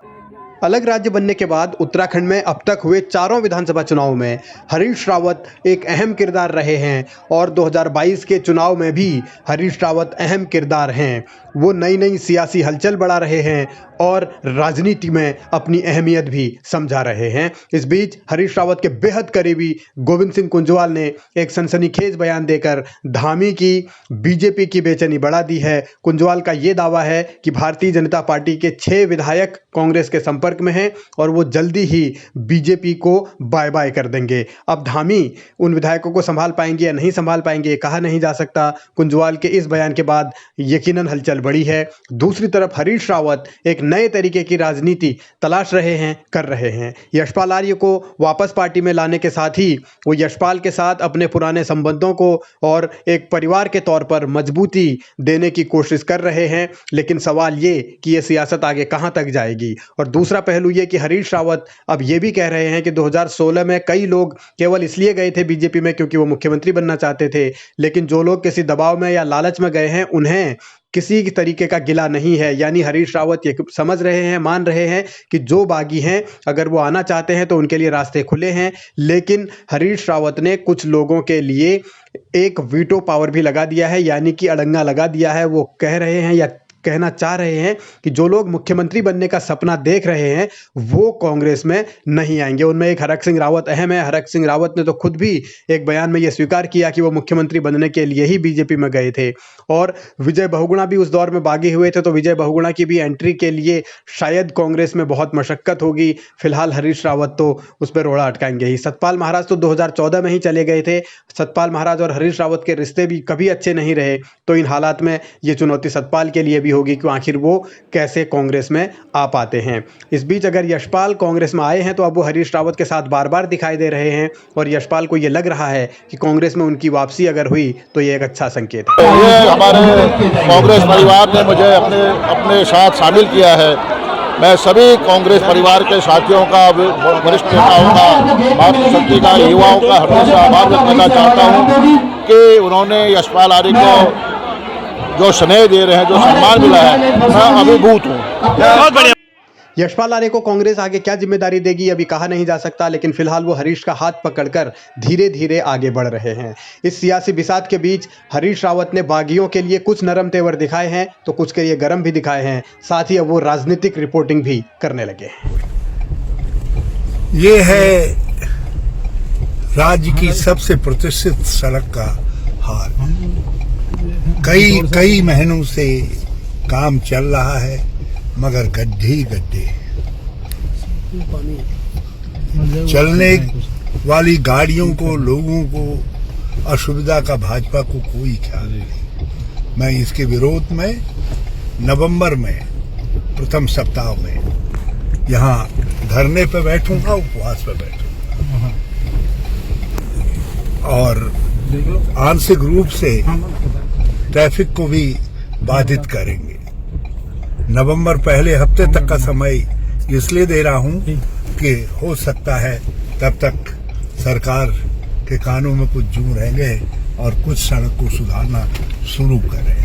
अलग राज्य बनने के बाद उत्तराखंड में अब तक हुए चारों विधानसभा चुनाव में हरीश रावत एक अहम किरदार रहे हैं और 2022 के चुनाव में भी हरीश रावत अहम किरदार हैं। वो नई नई सियासी हलचल बढ़ा रहे हैं और राजनीति में अपनी अहमियत भी समझा रहे हैं। इस बीच हरीश रावत के बेहद करीबी गोविंद सिंह कुंजवाल ने एक सनसनीखेज बयान देकर धामी की बीजेपी की बेचैनी बढ़ा दी है। कुंजवाल का ये दावा है कि भारतीय जनता पार्टी के 6 विधायक कांग्रेस के संपर्क में हैं और वो जल्दी ही बीजेपी को बाय बाय कर देंगे। अब धामी उन विधायकों को संभाल पाएंगे या नहीं संभाल पाएंगे कहा नहीं जा सकता। कुंजवाल के इस बयान के बाद यकीनन हलचल बढ़ी है। दूसरी तरफ हरीश रावत एक नए तरीके की राजनीति तलाश रहे हैं, कर रहे हैं। यशपाल आर्य को वापस पार्टी में लाने के साथ ही वो यशपाल के साथ अपने पुराने संबंधों को और एक परिवार के तौर पर मजबूती देने की कोशिश कर रहे हैं। लेकिन सवाल ये कि ये सियासत आगे कहां तक जाएगी। और दूसरा पहलू ये कि हरीश रावत अब ये भी कह रहे हैं कि 2016 में कई लोग केवल इसलिए गए थे बीजेपी में क्योंकि वो मुख्यमंत्री बनना चाहते थे, लेकिन जो लोग किसी दबाव में या लालच में गए हैं उन्हें किसी तरीके का गिला नहीं है। यानी हरीश रावत ये समझ रहे हैं, मान रहे हैं कि जो बागी हैं अगर वो आना चाहते हैं तो उनके लिए रास्ते खुले हैं। लेकिन हरीश रावत ने कुछ लोगों के लिए एक वीटो पावर भी लगा दिया है, यानी कि अड़ंगा लगा दिया है। वो कह रहे हैं या कहना चाह रहे हैं कि जो लोग मुख्यमंत्री बनने का सपना देख रहे हैं वो कांग्रेस में नहीं आएंगे। उनमें एक हरक सिंह रावत अहम है। हरक सिंह रावत ने तो खुद भी एक बयान में यह स्वीकार किया कि वो मुख्यमंत्री बनने के लिए ही बीजेपी में गए थे। और विजय बहुगुणा भी उस दौर में बागी हुए थे, तो विजय बहुगुणा की भी एंट्री के लिए शायद कांग्रेस में बहुत मशक्कत होगी। फिलहाल हरीश रावत तो उस पर रोड़ा अटकाएंगे ही। सतपाल महाराज तो 2014 में ही चले गए थे। सतपाल महाराज और हरीश रावत के रिश्ते भी कभी अच्छे नहीं रहे, तो इन हालात में ये चुनौती सतपाल के लिए भी होगी कि आखिर वो कैसे कांग्रेस में आ पाते हैं। इस बीच अगर यशपाल कांग्रेस में आए हैं तो अब वो हरीश रावत के साथ बार बार दिखाई दे रहे हैं और यशपाल को ये लग रहा है कि कांग्रेस में उनकी वापसी अगर हुई तो ये एक अच्छा संकेत है। ये हमारे कांग्रेस परिवार ने मुझे अपने साथ शामिल किया है। मैं सभी कांग्रेस परिवार के साथियों का, वरिष्ठ नेताओं का, मातृशक्ति का, युवाओं का हमेशा आभार व्यक्त करना चाहता हूँ कि उन्होंने यशपाल आर्य को जो स्नेह दे रहे हैं, जो सम्मान मिला है, मैं अभिभूत हूँ। बहुत बढ़िया। यशपाल आर्य को कांग्रेस आगे क्या जिम्मेदारी देगी अभी कहा नहीं जा सकता, लेकिन फिलहाल वो हरीश का हाथ पकड़कर धीरे धीरे आगे बढ़ रहे हैं। इस सियासी बिसात के बीच हरीश रावत ने बागियों के लिए कुछ नरम तेवर दिखाए हैं तो कुछ के लिए गरम भी दिखाए हैं। साथ ही अब वो राजनीतिक रिपोर्टिंग भी करने लगे हैं। ये है राज्य की सबसे प्रतिष्ठित सड़क का हाल। कई महीनों से काम चल रहा है मगर गड्ढे ही गड्ढे। चलने वाली गाड़ियों को, लोगों को असुविधा का भाजपा को कोई ख्याल नहीं। मैं इसके विरोध में नवंबर में प्रथम सप्ताह में यहाँ धरने पे बैठूंगा, उपवास पे बैठूंगा और आंशिक रूप से ट्रैफिक को भी बाधित करेंगे। नवंबर पहले हफ्ते तक का समय इसलिए दे रहा हूं कि हो सकता है तब तक सरकार के कानों में कुछ जू रह गए और कुछ सड़क को सुधारना शुरू करें।